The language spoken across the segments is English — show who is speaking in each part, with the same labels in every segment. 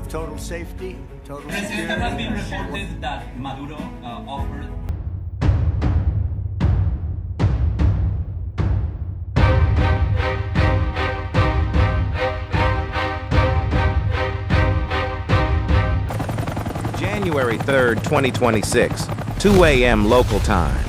Speaker 1: of total safety, total security.
Speaker 2: President, has been reported that Maduro offered.
Speaker 3: January 3rd, 2026, 2 a.m. local time.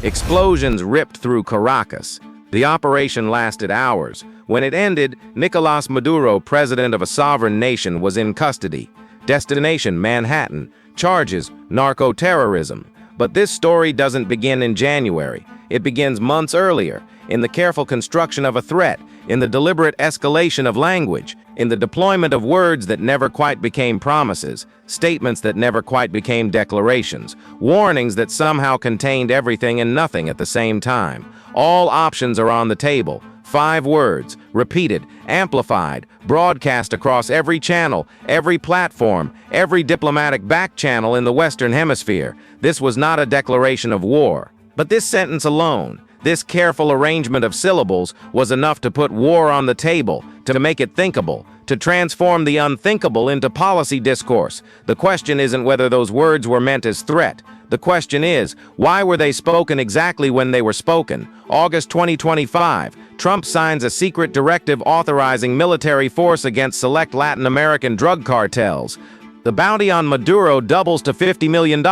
Speaker 3: Explosions ripped through Caracas. The operation lasted hours. When it ended, Nicolás Maduro, president of a sovereign nation, was in custody. Destination, Manhattan. Charges, narco-terrorism. But this story doesn't begin in January. It begins months earlier, in the careful construction of a threat, in the deliberate escalation of language, in the deployment of words that never quite became promises, statements that never quite became declarations, warnings that somehow contained everything and nothing at the same time. All options are on the table. 5 words, repeated, amplified, broadcast across every channel, every platform, every diplomatic back channel in the Western Hemisphere. This was not a declaration of war. But this sentence alone, this careful arrangement of syllables, was enough to put war on the table, to make it thinkable, to transform the unthinkable into policy discourse. The question isn't whether those words were meant as threat. The question is, why were they spoken exactly when they were spoken? August 2025, Trump signs a secret directive authorizing military force against select Latin American drug cartels. The bounty on Maduro doubles to $50 million.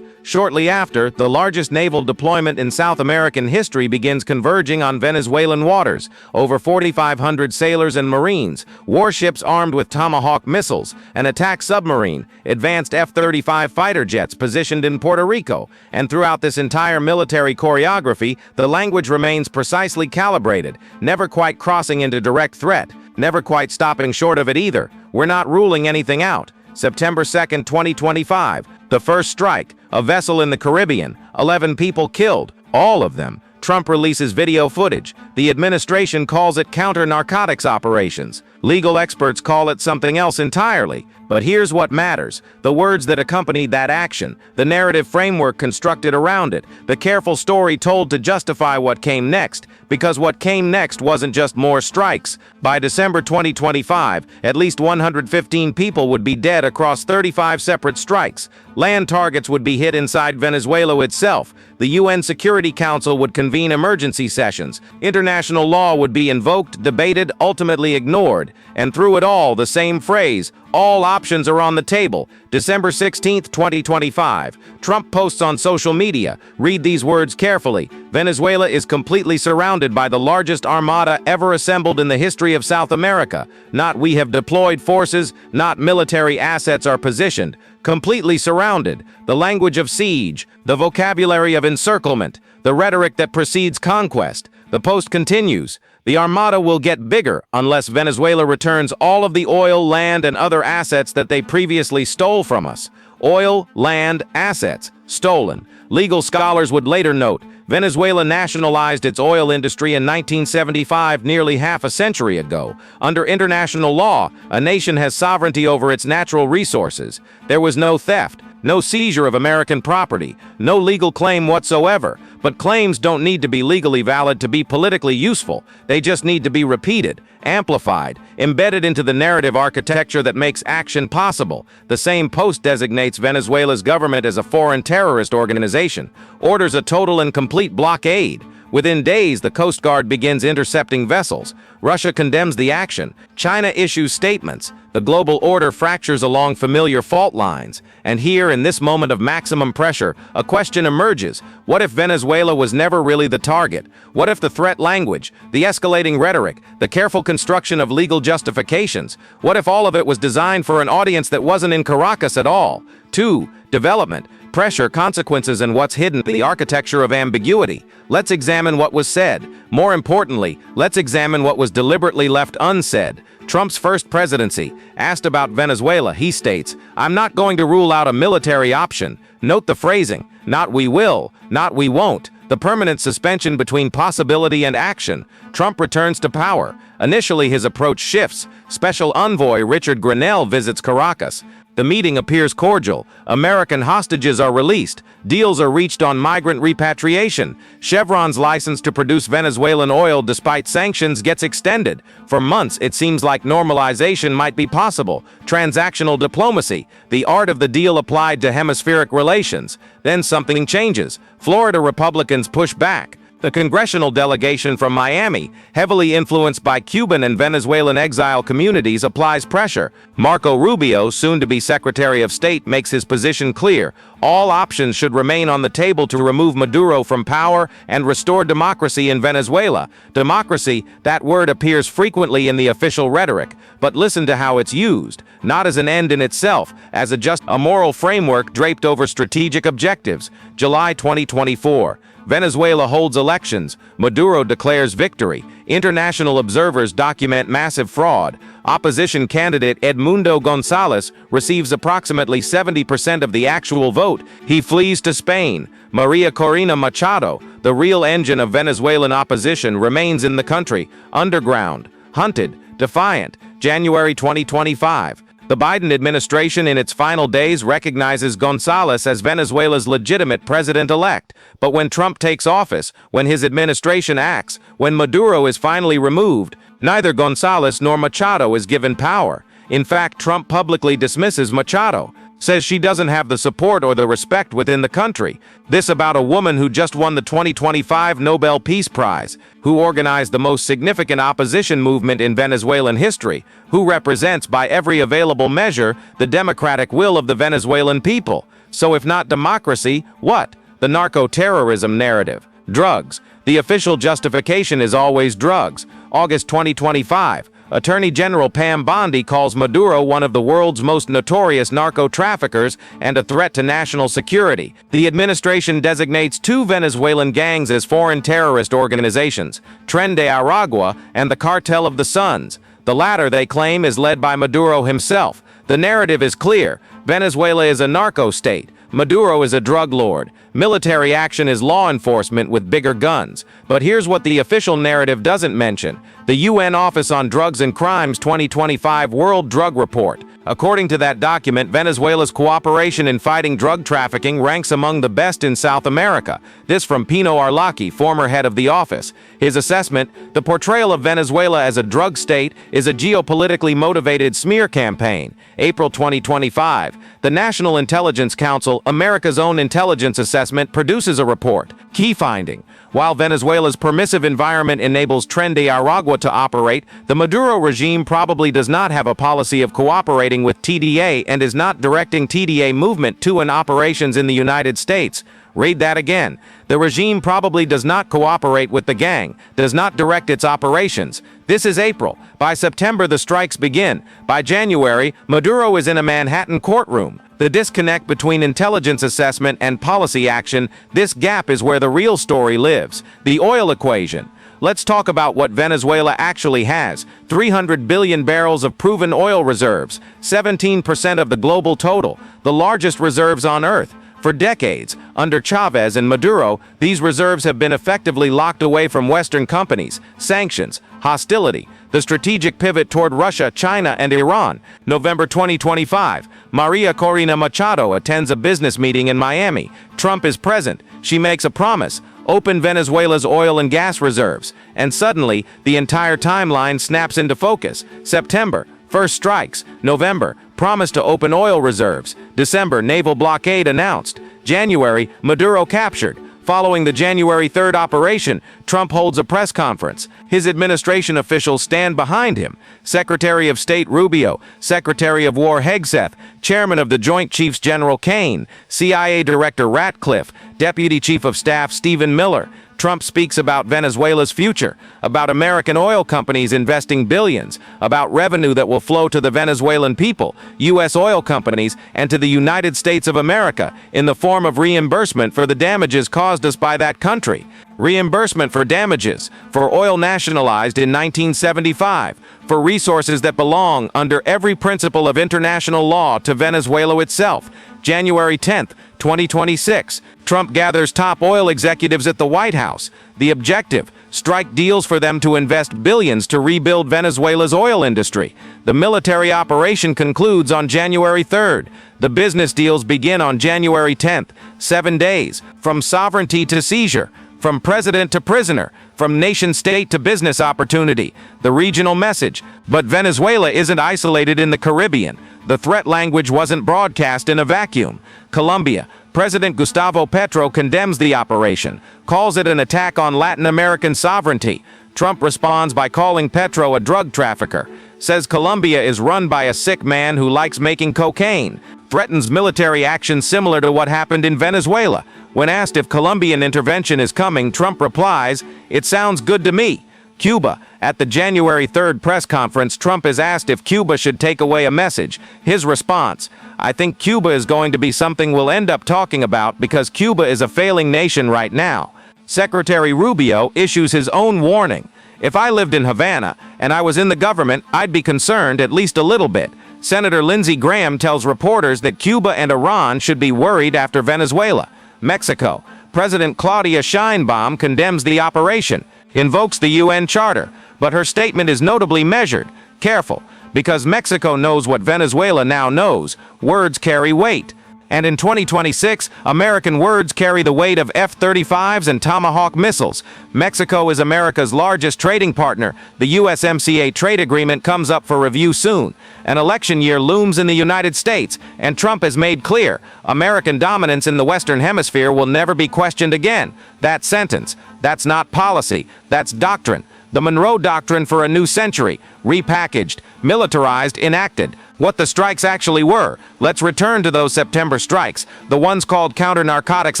Speaker 3: Shortly after, the largest naval deployment in South American history begins converging on Venezuelan waters. Over 4,500 sailors and Marines, warships armed with Tomahawk missiles, an attack submarine, advanced F-35 fighter jets positioned in Puerto Rico. And throughout this entire military choreography, the language remains precisely calibrated, never quite crossing into direct threat, never quite stopping short of it either. We're not ruling anything out. September 2nd, 2025, the first strike, a vessel in the Caribbean, 11 people killed, all of them. Trump releases video footage. The administration calls it counter-narcotics operations. Legal experts call it something else entirely. But here's what matters: the words that accompanied that action, the narrative framework constructed around it, the careful story told to justify what came next, because what came next wasn't just more strikes. By December 2025, at least 115 people would be dead across 35 separate strikes. Land targets would be hit inside Venezuela itself. The UN Security Council would convene emergency sessions. International law would be invoked, debated, ultimately ignored. And through it all, the same phrase: all options are on the table. December 16th, 2025. Trump posts on social media. Read these words carefully. Venezuela is completely surrounded by the largest armada ever assembled in the history of South America. Not we have deployed forces, not military assets are positioned. Completely surrounded. The language of siege, the vocabulary of encirclement, the rhetoric that precedes conquest. The post continues. The armada will get bigger unless Venezuela returns all of the oil, land, and other assets that they previously stole from us. Oil, land, assets, stolen. Legal scholars would later note, Venezuela nationalized its oil industry in 1975, nearly half a century ago. Under international law, a nation has sovereignty over its natural resources. There was no theft, no seizure of American property, no legal claim whatsoever. But claims don't need to be legally valid to be politically useful. They just need to be repeated, amplified, embedded into the narrative architecture that makes action possible. The same post designates Venezuela's government as a foreign terrorist organization, orders a total and complete blockade. Within days, the Coast Guard begins intercepting vessels. Russia condemns the action. China issues statements. The global order fractures along familiar fault lines. And here, in this moment of maximum pressure, a question emerges. What if Venezuela was never really the target? What if the threat language, the escalating rhetoric, the careful construction of legal justifications, what if all of it was designed for an audience that wasn't in Caracas at all? 2. Development. Pressure, consequences, and what's hidden, the architecture of ambiguity. Let's examine what was said. More importantly, let's examine what was deliberately left unsaid. Trump's first presidency. Asked about Venezuela, he states, "I'm not going to rule out a military option." Note the phrasing: not we will, not we won't. The permanent suspension between possibility and action. Trump returns to power. Initially, his approach shifts. Special envoy Richard Grenell visits Caracas. The meeting appears cordial. American hostages are released. Deals are reached on migrant repatriation. Chevron's license to produce Venezuelan oil despite sanctions gets extended. For months, it seems like normalization might be possible. Transactional diplomacy, the art of the deal applied to hemispheric relations. Then something changes. Florida Republicans push back. The congressional delegation from Miami, heavily influenced by Cuban and Venezuelan exile communities, applies pressure. Marco Rubio, soon to be Secretary of State, makes his position clear. All options should remain on the table to remove Maduro from power and restore democracy in Venezuela. Democracy, that word appears frequently in the official rhetoric, but listen to how it's used. Not as an end in itself, as a moral framework draped over strategic objectives. July 2024. Venezuela holds elections. Maduro declares victory. International observers document massive fraud. Opposition candidate Edmundo Gonzalez receives approximately 70% of the actual vote. He flees to Spain. Maria Corina Machado, the real engine of Venezuelan opposition, remains in the country, underground, hunted, defiant. January 2025. The Biden administration in its final days recognizes Gonzalez as Venezuela's legitimate president-elect. But when Trump takes office, when his administration acts, when Maduro is finally removed, neither Gonzalez nor Machado is given power. In fact, Trump publicly dismisses Machado, says she doesn't have the support or the respect within the country. This about a woman who just won the 2025 Nobel Peace Prize, who organized the most significant opposition movement in Venezuelan history, who represents by every available measure the democratic will of the Venezuelan people. So if not democracy, what? The narco-terrorism narrative. Drugs. The official justification is always drugs. August 2025. Attorney General Pam Bondi calls Maduro one of the world's most notorious narco-traffickers and a threat to national security. The administration designates two Venezuelan gangs as foreign terrorist organizations, Tren de Aragua and the Cartel of the Suns. The latter, they claim, is led by Maduro himself. The narrative is clear. Venezuela is a narco-state. Maduro is a drug lord. Military action is law enforcement with bigger guns. But here's what the official narrative doesn't mention. The UN Office on Drugs and Crimes 2025 World Drug Report. According to that document, Venezuela's cooperation in fighting drug trafficking ranks among the best in South America. This from Pino Arlaki, former head of the office. His assessment, the portrayal of Venezuela as a drug state is a geopolitically motivated smear campaign. April 2025. The National Intelligence Council, America's own intelligence assessment, produces a report. Key finding. While Venezuela's permissive environment enables Tren de Aragua to operate, the Maduro regime probably does not have a policy of cooperating with TDA and is not directing TDA movement to and operations in the United States. Read that again. The regime probably does not cooperate with the gang, does not direct its operations. This is April. By September, the strikes begin. By January, Maduro is in a Manhattan courtroom. The disconnect between intelligence assessment and policy action, this gap is where the real story lives. The oil equation. Let's talk about what Venezuela actually has. 300 billion barrels of proven oil reserves, 17% of the global total, the largest reserves on Earth. For decades, under Chavez and Maduro, these reserves have been effectively locked away from Western companies, sanctions, hostility, the strategic pivot toward Russia, China, and Iran. November 2025, Maria Corina Machado attends a business meeting in Miami. Trump is present. She makes a promise: open Venezuela's oil and gas reserves. And suddenly, the entire timeline snaps into focus. September, first strikes. November, promise to open oil reserves. December, naval blockade announced. January, Maduro captured. Following the January 3rd operation, Trump holds a press conference. His administration officials stand behind him. Secretary of State Rubio, Secretary of War Hegseth, Chairman of the Joint Chiefs General Kane, CIA Director Ratcliffe, Deputy Chief of Staff Stephen Miller. Trump speaks about Venezuela's future, about American oil companies investing billions, about revenue that will flow to the Venezuelan people, U.S. oil companies, and to the United States of America in the form of reimbursement for the damages caused us by that country. Reimbursement for damages, for oil nationalized in 1975, for resources that belong under every principle of international law to Venezuela itself. January 10th, 2026, Trump gathers top oil executives at the White House. The objective: strike deals for them to invest billions to rebuild Venezuela's oil industry. The military operation concludes on January 3rd. The business deals begin on January 10th. 7 days, from sovereignty to seizure, from president to prisoner, from nation-state to business opportunity. The regional message. But Venezuela isn't isolated in the Caribbean. The threat language wasn't broadcast in a vacuum. Colombia. President Gustavo Petro condemns the operation, calls it an attack on Latin American sovereignty. Trump responds by calling Petro a drug trafficker, says Colombia is run by a sick man who likes making cocaine, threatens military action similar to what happened in Venezuela. When asked if Colombian intervention is coming, Trump replies, "It sounds good to me." Cuba. At the January 3rd press conference, Trump is asked if Cuba should take away a message. His response, "I think Cuba is going to be something we'll end up talking about because Cuba is a failing nation right now." Secretary Rubio issues his own warning. "If I lived in Havana and I was in the government, I'd be concerned at least a little bit." Senator Lindsey Graham tells reporters that Cuba and Iran should be worried after Venezuela. Mexico. President Claudia Sheinbaum condemns the operation, invokes the UN Charter, but her statement is notably measured, careful, because Mexico knows what Venezuela now knows: words carry weight. And in 2026, American words carry the weight of F-35s and Tomahawk missiles. Mexico is America's largest trading partner. The USMCA trade agreement comes up for review soon. An election year looms in the United States, and Trump has made clear American dominance in the Western Hemisphere will never be questioned again. That sentence, that's not policy, that's doctrine. The Monroe Doctrine for a new century, repackaged, militarized, enacted. What the strikes actually were. Let's return to those September strikes, the ones called counter-narcotics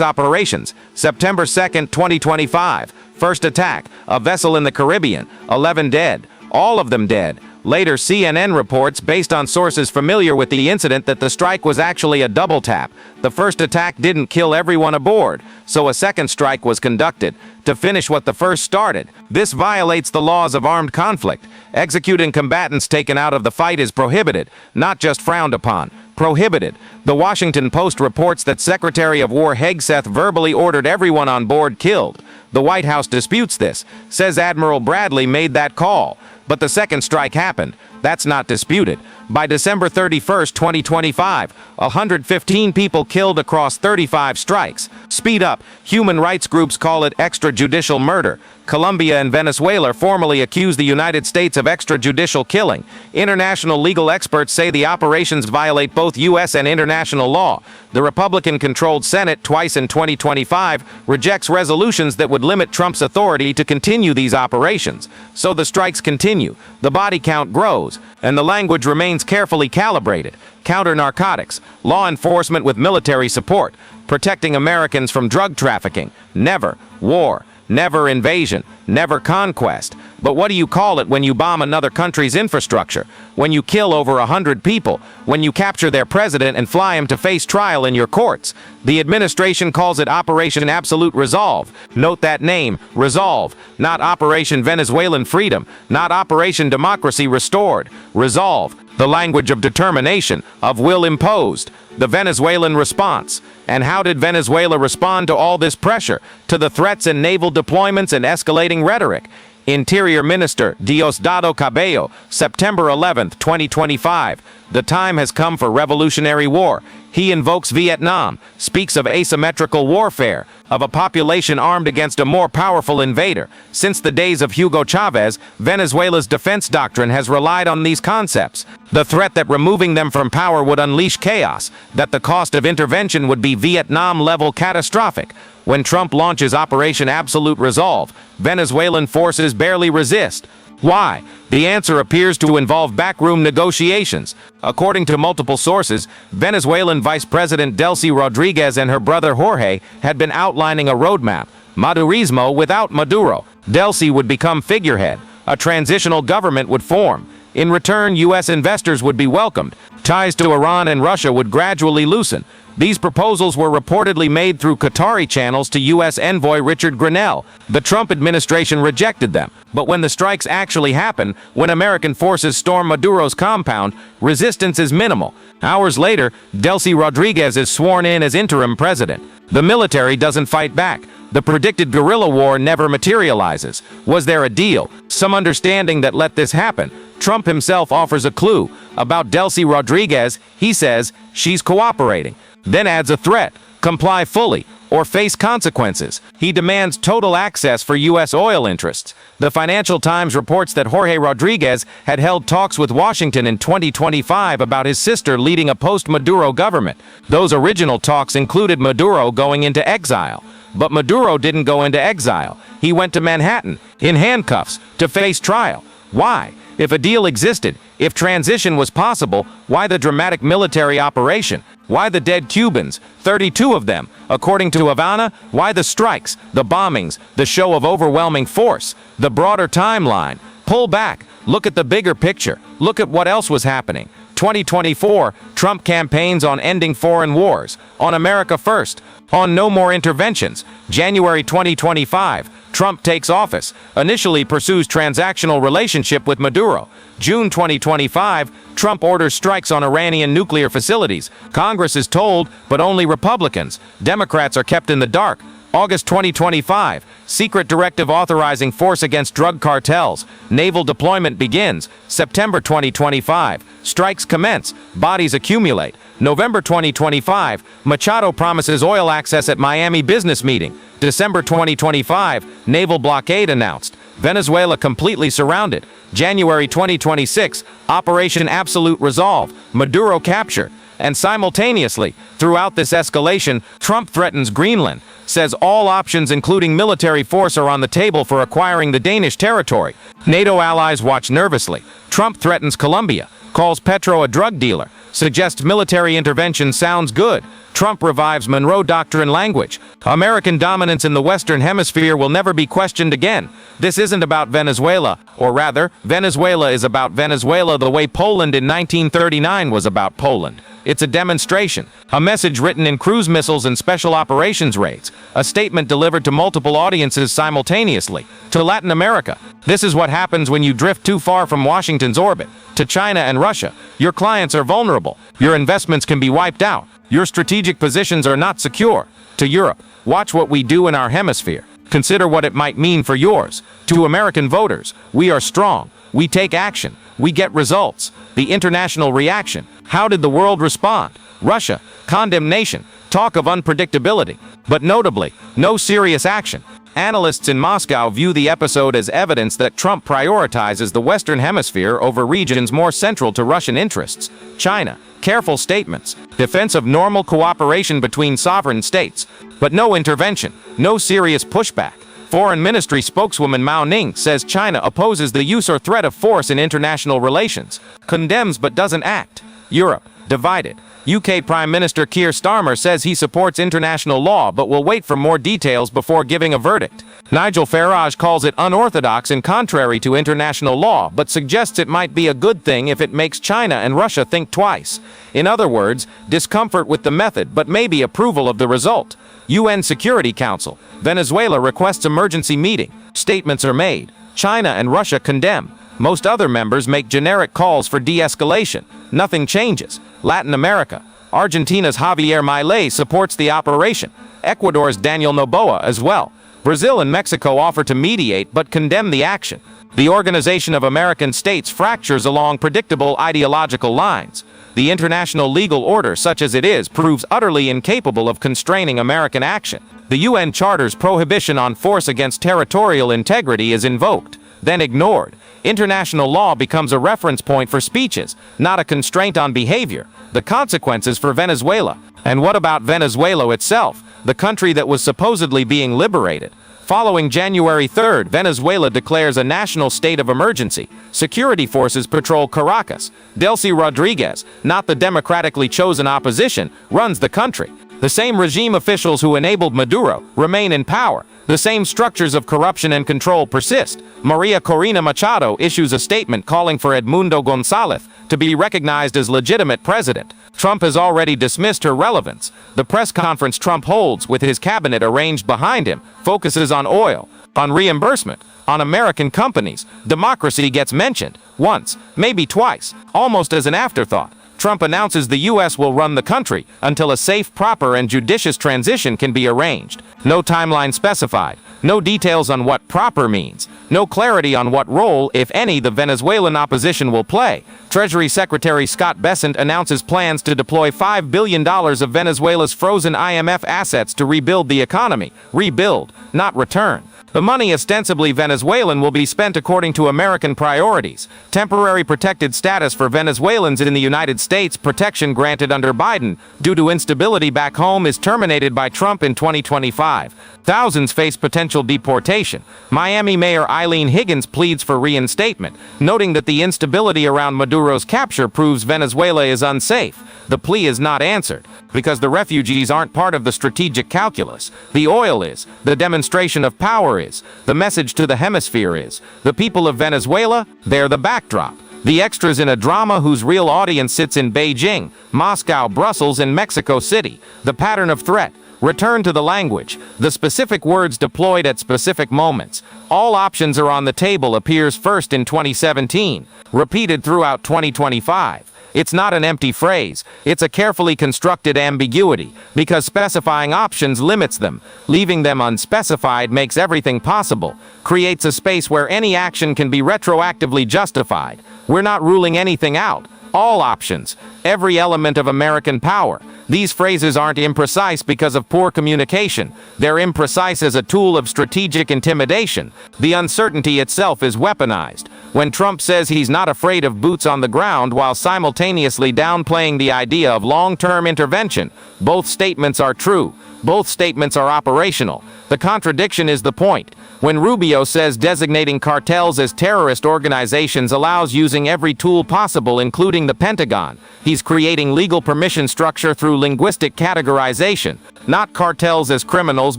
Speaker 3: operations. September 2nd, 2025. First attack, a vessel in the Caribbean, 11 dead, all of them dead. Later, CNN reports, based on sources familiar with the incident, that the strike was actually a double tap. The first attack didn't kill everyone aboard, so a second strike was conducted to finish what the first started. This violates the laws of armed conflict. Executing combatants taken out of the fight is prohibited, not just frowned upon. Prohibited. The Washington Post reports that Secretary of War Hegseth verbally ordered everyone on board killed. The White House disputes this, says Admiral Bradley made that call. But the second strike happened. That's not disputed. By December 31st, 2025, 115 people killed across 35 strikes. Speed up. Human rights groups call it extrajudicial murder. Colombia and Venezuela formally accuse the United States of extrajudicial killing. International legal experts say the operations violate both U.S. and international law. The Republican-controlled Senate, twice in 2025, rejects resolutions that would limit Trump's authority to continue these operations. So the strikes continue, the body count grows, and the language remains carefully calibrated. Counter-narcotics, law enforcement with military support, protecting Americans from drug trafficking. Never war. Never invasion, never conquest. But what do you call it when you bomb another country's infrastructure? When you kill over 100 people? When you capture their president and fly him to face trial in your courts? The administration calls it Operation Absolute Resolve. Note that name, Resolve, not Operation Venezuelan Freedom, not Operation Democracy Restored. Resolve, the language of determination, of will imposed. The Venezuelan response. And how did Venezuela respond to all this pressure, to the threats and naval deployments and escalating rhetoric? Interior Minister Diosdado Cabello, September 11, 2025. The time has come for revolutionary war. He invokes Vietnam, speaks of asymmetrical warfare, of a population armed against a more powerful invader. Since the days of Hugo Chavez, Venezuela's defense doctrine has relied on these concepts. The threat that removing them from power would unleash chaos, that the cost of intervention would be Vietnam-level catastrophic. When Trump launches Operation Absolute Resolve, Venezuelan forces barely resist. Why? The answer appears to involve backroom negotiations. According to multiple sources, Venezuelan Vice President Delcy Rodriguez and her brother Jorge had been outlining a roadmap. Madurismo without Maduro. Delcy would become figurehead. A transitional government would form. In return, U.S. investors would be welcomed. Ties to Iran and Russia would gradually loosen. These proposals were reportedly made through Qatari channels to U.S. envoy Richard Grenell. The Trump administration rejected them. But when the strikes actually happen, when American forces storm Maduro's compound, resistance is minimal. Hours later, Delcy Rodriguez is sworn in as interim president. The military doesn't fight back. The predicted guerrilla war never materializes. Was there a deal? Some understanding that let this happen? Trump himself offers a clue. About Delcy Rodriguez, he says she's cooperating. Then adds a threat: comply fully or face consequences. He demands total access for U.S. oil interests. The Financial Times reports that Jorge Rodriguez had held talks with Washington in 2025 about his sister leading a post-Maduro government. Those original talks included Maduro going into exile. But Maduro didn't go into exile. He went to Manhattan, in handcuffs, to face trial. Why? If a deal existed, if transition was possible, why the dramatic military operation? Why the dead Cubans, 32 of them? According to Havana, why the strikes, the bombings, the show of overwhelming force? The broader timeline. Pull back. Look at the bigger picture. Look at what else was happening. 2024, Trump campaigns on ending foreign wars, on America first, on no more interventions. January 2025, Trump takes office, initially pursues transactional relationship with Maduro. June 2025, Trump orders strikes on Iranian nuclear facilities. Congress is told, but only Republicans. Democrats are kept in the dark. August 2025, secret directive authorizing force against drug cartels. Naval deployment begins. September 2025, strikes commence. Bodies accumulate. November 2025, Machado promises oil access at Miami business meeting. December 2025, naval blockade announced. Venezuela completely surrounded. January 2026, Operation Absolute Resolve. Maduro captured. And simultaneously, throughout this escalation, Trump threatens Greenland, says all options including military force are on the table for acquiring the Danish territory. NATO allies watch nervously. Trump threatens Colombia, calls Petro a drug dealer, suggests military intervention sounds good. Trump revives Monroe Doctrine language. American dominance in the Western Hemisphere will never be questioned again. This isn't about Venezuela, or rather, Venezuela is about Venezuela the way Poland in 1939 was about Poland. It's a demonstration, a message written in cruise missiles and special operations raids, a statement delivered to multiple audiences simultaneously. To Latin America, this is what happens when you drift too far from Washington's orbit. To China and Russia, your clients are vulnerable. Your investments can be wiped out. Your strategic positions are not secure. To Europe, watch what we do in our hemisphere. Consider what it might mean for yours. To American voters, we are strong. We take action. We get results. The international reaction. How did the world respond? Russia, condemnation, talk of unpredictability, but notably, no serious action. Analysts in Moscow view the episode as evidence that Trump prioritizes the Western Hemisphere over regions more central to Russian interests. China, careful statements, defense of normal cooperation between sovereign states, but no intervention, no serious pushback. Foreign Ministry spokeswoman Mao Ning says China opposes the use or threat of force in international relations, condemns but doesn't act. Europe, divided. UK Prime Minister Keir Starmer says he supports international law but will wait for more details before giving a verdict. Nigel Farage calls it unorthodox and contrary to international law, but suggests it might be a good thing if it makes China and Russia think twice. In other words, discomfort with the method but maybe approval of the result. UN Security Council. Venezuela requests emergency meeting. Statements are made. China and Russia condemn. Most other members make generic calls for de-escalation. Nothing changes. Latin America. Argentina's Javier Milei supports the operation. Ecuador's Daniel Noboa as well. Brazil and Mexico offer to mediate but condemn the action. The Organization of American States fractures along predictable ideological lines. The international legal order, such as it is, proves utterly incapable of constraining American action. The UN Charter's prohibition on force against territorial integrity is invoked, then ignored. International law becomes a reference point for speeches, not a constraint on behavior. The consequences for Venezuela. And what about Venezuela itself, the country that was supposedly being liberated? Following January 3rd, Venezuela declares a national state of emergency. Security forces patrol Caracas. Delcy Rodriguez, not the democratically chosen opposition, runs the country. The same regime officials who enabled Maduro remain in power. The same structures of corruption and control persist. Maria Corina Machado issues a statement calling for Edmundo González to be recognized as legitimate president. Trump has already dismissed her relevance. The press conference Trump holds with his cabinet arranged behind him focuses on oil, on reimbursement, on American companies. Democracy gets mentioned once, maybe twice, almost as an afterthought. Trump announces the U.S. will run the country until a safe, proper, and judicious transition can be arranged. No timeline specified. No details on what proper means. No clarity on what role, if any, the Venezuelan opposition will play. Treasury Secretary Scott Bessent announces plans to deploy $5 billion of Venezuela's frozen IMF assets to rebuild the economy. Rebuild, not return. The money, ostensibly Venezuelan, will be spent according to American priorities. Temporary protected status for Venezuelans in the United States, protection granted under Biden due to instability back home, is terminated by Trump in 2025. Thousands face potential deportation. Miami Mayor Eileen Higgins pleads for reinstatement, noting that the instability around Maduro's capture proves Venezuela is unsafe. The plea is not answered, because the refugees aren't part of the strategic calculus. The oil is. The demonstration of power is. The message to the hemisphere is. The people of Venezuela, they're the backdrop. The extras in a drama whose real audience sits in Beijing, Moscow, Brussels, and Mexico City. The pattern of threat. Return to the language. The specific words deployed at specific moments. All options are on the table appears first in 2017, repeated throughout 2025. It's not an empty phrase, it's a carefully constructed ambiguity, because specifying options limits them. Leaving them unspecified makes everything possible, creates a space where any action can be retroactively justified. We're not ruling anything out. All options, every element of American power. These phrases aren't imprecise because of poor communication. They're imprecise as a tool of strategic intimidation. The uncertainty itself is weaponized. When Trump says he's not afraid of boots on the ground while simultaneously downplaying the idea of long-term intervention, both statements are true. Both statements are operational. The contradiction is the point. When Rubio says designating cartels as terrorist organizations allows using every tool possible, including the Pentagon, he's creating legal permission structure through linguistic categorization. Not cartels as criminals,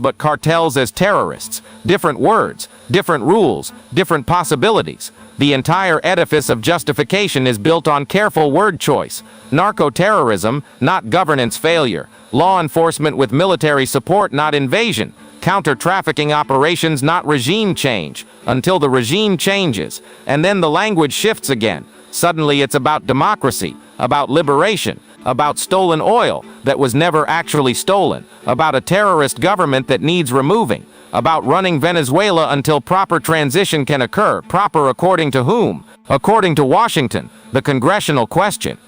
Speaker 3: but cartels as terrorists. Different words, different rules, different possibilities. The entire edifice of justification is built on careful word choice. Narco-terrorism, not governance failure. Law enforcement with military support, not invasion. Counter-trafficking operations, not regime change. Until the regime changes. And then the language shifts again. Suddenly it's about democracy, about liberation, about stolen oil that was never actually stolen, about a terrorist government that needs removing, about running Venezuela until proper transition can occur. Proper according to whom? According to Washington, the congressional question.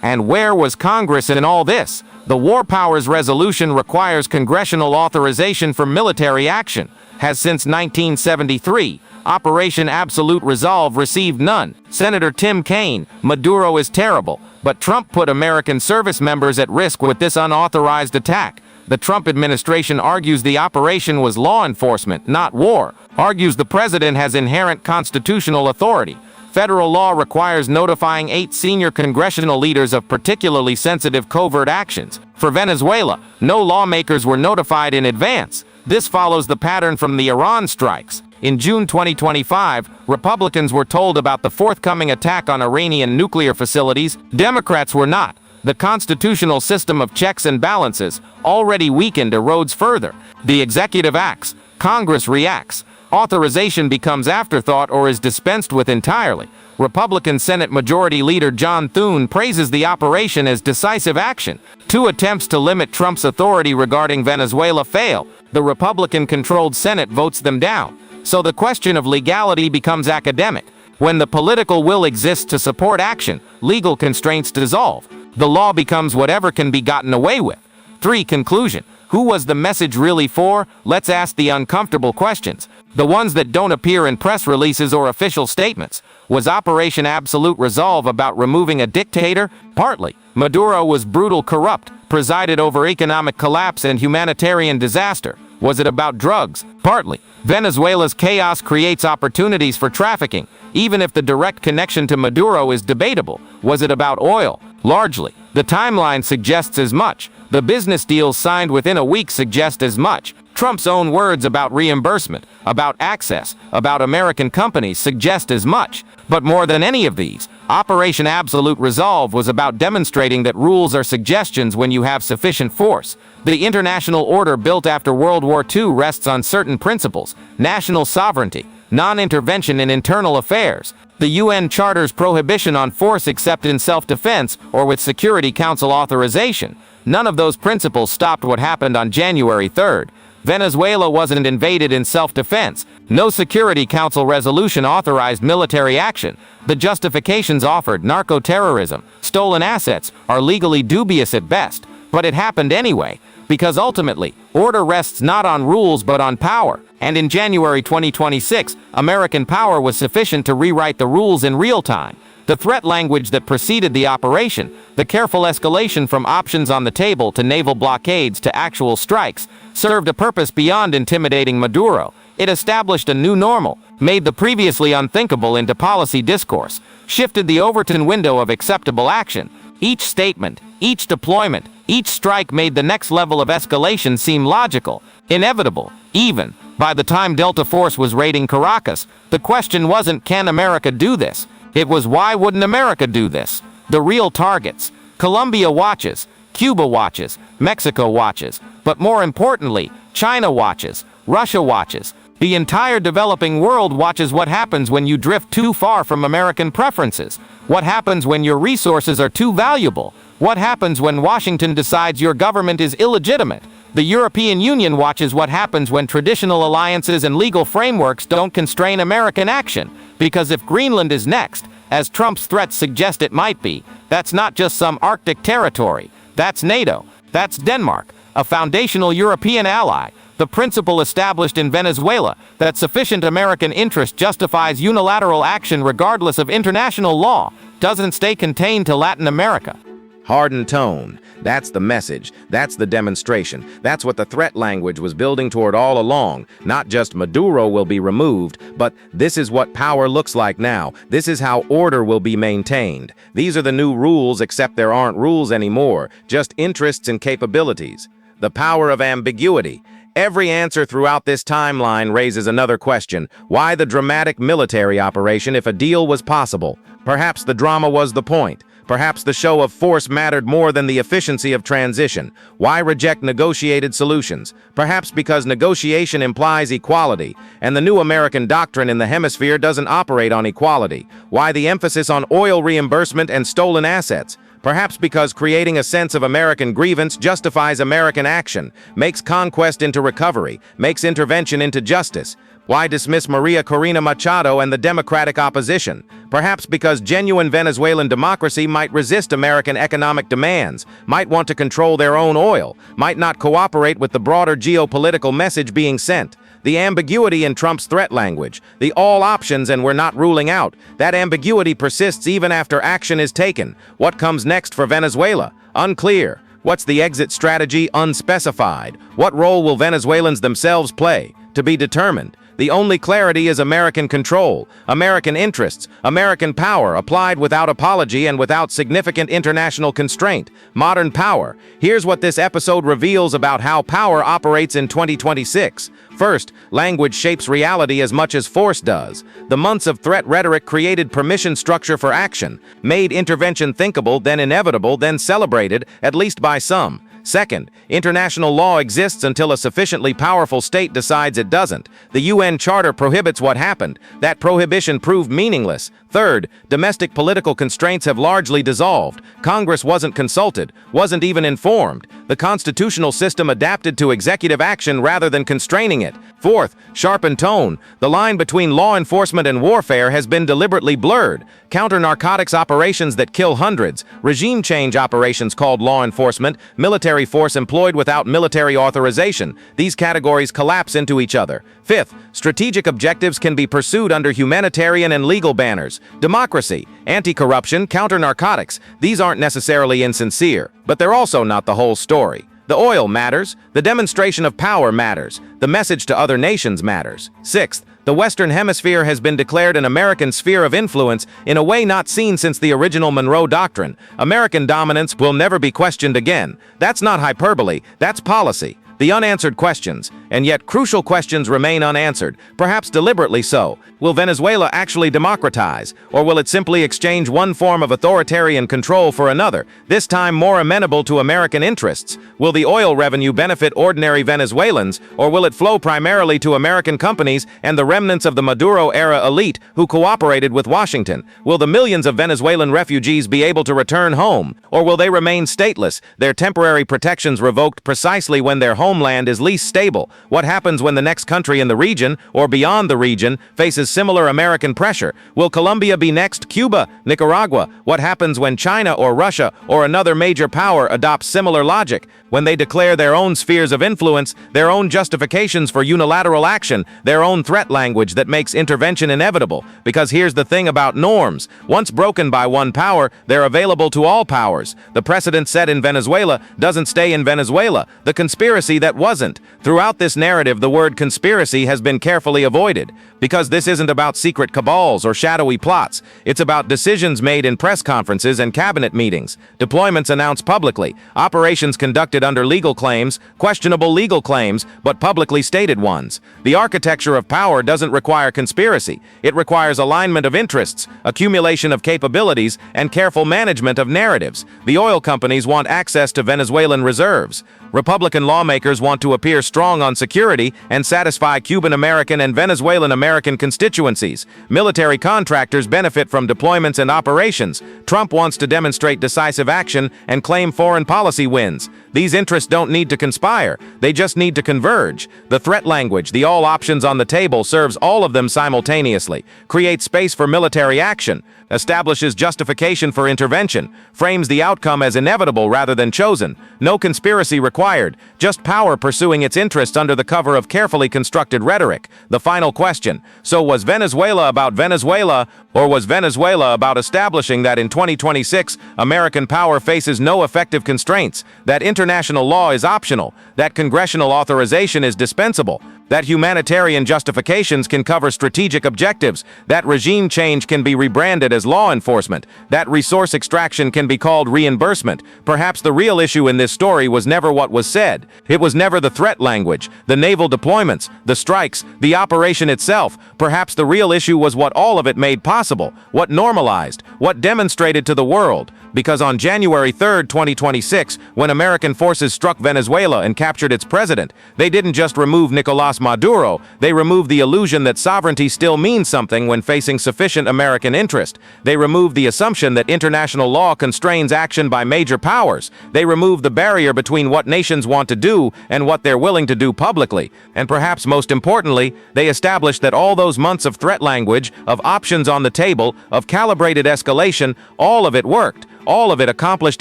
Speaker 3: And where was Congress in all this? The War Powers Resolution requires congressional authorization for military action. Has since 1973. Operation Absolute Resolve received none. Senator Tim Kaine, Maduro is terrible, but Trump put American service members at risk with this unauthorized attack. The Trump administration argues the operation was law enforcement, not war. Argues the president has inherent constitutional authority. Federal law requires notifying 8 senior congressional leaders of particularly sensitive covert actions. For Venezuela, no lawmakers were notified in advance. This follows the pattern from the Iran strikes. In June 2025, Republicans were told about the forthcoming attack on Iranian nuclear facilities. Democrats were not. The constitutional system of checks and balances, already weakened, erodes further. The executive acts, Congress reacts. Authorization becomes afterthought or is dispensed with entirely. Republican Senate Majority Leader John Thune praises the operation as decisive action. 2 attempts to limit Trump's authority regarding Venezuela fail. The Republican-controlled Senate votes them down. So the question of legality becomes academic. When the political will exists to support action, legal constraints dissolve. The law becomes whatever can be gotten away with. 3. Conclusion. Who was the message really for? Let's ask the uncomfortable questions. The ones that don't appear in press releases or official statements. Was Operation Absolute Resolve about removing a dictator? Partly. Maduro was brutal, corrupt, presided over economic collapse and humanitarian disaster. Was it about drugs? Partly. Venezuela's chaos creates opportunities for trafficking, even if the direct connection to Maduro is debatable. Was it about oil? Largely. The timeline suggests as much. The business deals signed within a week suggest as much. Trump's own words about reimbursement, about access, about American companies suggest as much. But more than any of these, Operation Absolute Resolve was about demonstrating that rules are suggestions when you have sufficient force. The international order built after World War II rests on certain principles: national sovereignty, non-intervention in internal affairs, the UN Charter's prohibition on force except in self-defense or with Security Council authorization. None of those principles stopped what happened on January 3rd. Venezuela wasn't invaded in self-defense. No Security Council resolution authorized military action. The justifications offered, narco-terrorism, stolen assets, are legally dubious at best. But it happened anyway, because ultimately, order rests not on rules but on power. And in January 2026, American power was sufficient to rewrite the rules in real time. The threat language that preceded the operation, the careful escalation from options on the table to naval blockades to actual strikes, served a purpose beyond intimidating Maduro. It established a new normal, made the previously unthinkable into policy discourse, shifted the Overton window of acceptable action. Each statement, each deployment, each strike made the next level of escalation seem logical, inevitable, even. By the time Delta Force was raiding Caracas, the question wasn't, can America do this? It was, why wouldn't America do this? The real targets: Colombia watches, Cuba watches, Mexico watches, but more importantly, China watches, Russia watches. The entire developing world watches what happens when you drift too far from American preferences. What happens when your resources are too valuable? What happens when Washington decides your government is illegitimate? The European Union watches what happens when traditional alliances and legal frameworks don't constrain American action. Because if Greenland is next, as Trump's threats suggest it might be, that's not just some Arctic territory. That's NATO. That's Denmark, a foundational European ally. The principle established in Venezuela, that sufficient American interest justifies unilateral action regardless of international law, doesn't stay contained to Latin America.
Speaker 4: Hardened tone. That's the message. That's the demonstration. That's what the threat language was building toward all along. Not just Maduro will be removed, but this is what power looks like now. This is how order will be maintained. These are the new rules, except there aren't rules anymore, just interests and capabilities. The power of ambiguity. Every answer throughout this timeline raises another question. Why the dramatic military operation if a deal was possible? Perhaps the drama was the point. Perhaps the show of force mattered more than the efficiency of transition. Why reject negotiated solutions? Perhaps because negotiation implies equality, and the new American doctrine in the hemisphere doesn't operate on equality. Why the emphasis on oil reimbursement and stolen assets? Perhaps because creating a sense of American grievance justifies American action, makes conquest into recovery, makes intervention into justice. Why dismiss Maria Corina Machado and the democratic opposition? Perhaps because genuine Venezuelan democracy might resist American economic demands, might want to control their own oil, might not cooperate with the broader geopolitical message being sent. The ambiguity in Trump's threat language, the all options and we're not ruling out, that ambiguity persists even after action is taken. What comes next for Venezuela? Unclear. What's the exit strategy? Unspecified. What role will Venezuelans themselves play? To be determined. The only clarity is American control, American interests, American power applied without apology and without significant international constraint. Modern power. Here's what this episode reveals about how power operates in 2026. First, language shapes reality as much as force does. The months of threat rhetoric created permission structure for action, made intervention thinkable, then inevitable, then celebrated, at least by some. Second, international law exists until a sufficiently powerful state decides it doesn't. The UN Charter prohibits what happened. That prohibition proved meaningless. Third, domestic political constraints have largely dissolved. Congress wasn't consulted, wasn't even informed. The constitutional system adapted to executive action rather than constraining it. Fourth, sharpened tone. The line between law enforcement and warfare has been deliberately blurred. Counter-narcotics operations that kill hundreds, regime change operations called law enforcement, military force employed without military authorization. These categories collapse into each other. Fifth, strategic objectives can be pursued under humanitarian and legal banners. Democracy, anti-corruption, counter-narcotics. These aren't necessarily insincere, but they're also not the whole story. The oil matters. The demonstration of power matters. The message to other nations matters. Sixth,
Speaker 3: The Western Hemisphere has been declared an American sphere of influence in a way not seen since the original Monroe Doctrine. American dominance will never be questioned again. That's not hyperbole, that's policy. The unanswered questions, and yet crucial questions remain unanswered, perhaps deliberately so. Will Venezuela actually democratize, or will it simply exchange one form of authoritarian control for another, this time more amenable to American interests? Will the oil revenue benefit ordinary Venezuelans, or will it flow primarily to American companies and the remnants of the Maduro-era elite who cooperated with Washington? Will the millions of Venezuelan refugees be able to return home, or will they remain stateless, their temporary protections revoked precisely when their homeland is least stable? What happens when the next country in the region, or beyond the region, faces similar American pressure? Will Colombia be next? Cuba? Nicaragua? What happens when China or Russia or another major power adopts similar logic? When they declare their own spheres of influence, their own justifications for unilateral action, their own threat language that makes intervention inevitable? Because here's the thing about norms. Once broken by one power, they're available to all powers. The precedent set in Venezuela doesn't stay in Venezuela. The conspiracy that wasn't. Throughout this narrative, the word conspiracy has been carefully avoided, because this isn't about secret cabals or shadowy plots. It's about decisions made in press conferences and cabinet meetings, deployments announced publicly, operations conducted under legal claims, questionable legal claims, but publicly stated ones. The architecture of power doesn't require conspiracy. It requires alignment of interests, accumulation of capabilities, and careful management of narratives. The oil companies want access to Venezuelan reserves. Republican lawmakers want to appear strong on security and satisfy Cuban-American and Venezuelan-American constituencies. Military contractors benefit from deployments and operations. Trump wants to demonstrate decisive action and claim foreign policy wins. These interests don't need to conspire. They just need to converge. The threat language, the all options on the table, serves all of them simultaneously, creates space for military action, establishes justification for intervention, frames the outcome as inevitable rather than chosen. No conspiracy required, just power pursuing its interests under the cover of carefully constructed rhetoric. The final question: so was Venezuela about Venezuela, or was Venezuela about establishing that in 2026 American power faces no effective constraints, that international law is optional, that congressional authorization is dispensable, that humanitarian justifications can cover strategic objectives, that regime change can be rebranded as law enforcement, that resource extraction can be called reimbursement? Perhaps the real issue in this story was never what was said. It was never the threat language, the naval deployments, the strikes, the operation itself. Perhaps the real issue was what all of it made possible, what normalized, what demonstrated to the world. Because on January 3, 2026, when American forces struck Venezuela and captured its president, they didn't just remove Nicolás Maduro, they removed the illusion that sovereignty still means something when facing sufficient American interest. They removed the assumption that international law constrains action by major powers. They removed the barrier between what nations want to do and what they're willing to do publicly. And perhaps most importantly, they established that all those months of threat language, of options on the table, of calibrated escalation, all of it worked. All of it accomplished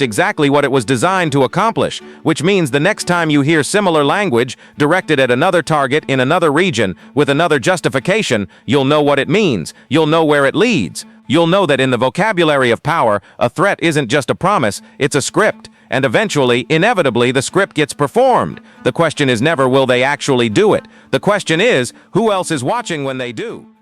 Speaker 3: exactly what it was designed to accomplish, which means the next time you hear similar language directed at another target in another region with another justification, you'll know what it means. You'll know where it leads. You'll know that in the vocabulary of power, a threat isn't just a promise, it's a script. And eventually, inevitably, the script gets performed. The question is never will they actually do it. The question is, who else is watching when they do?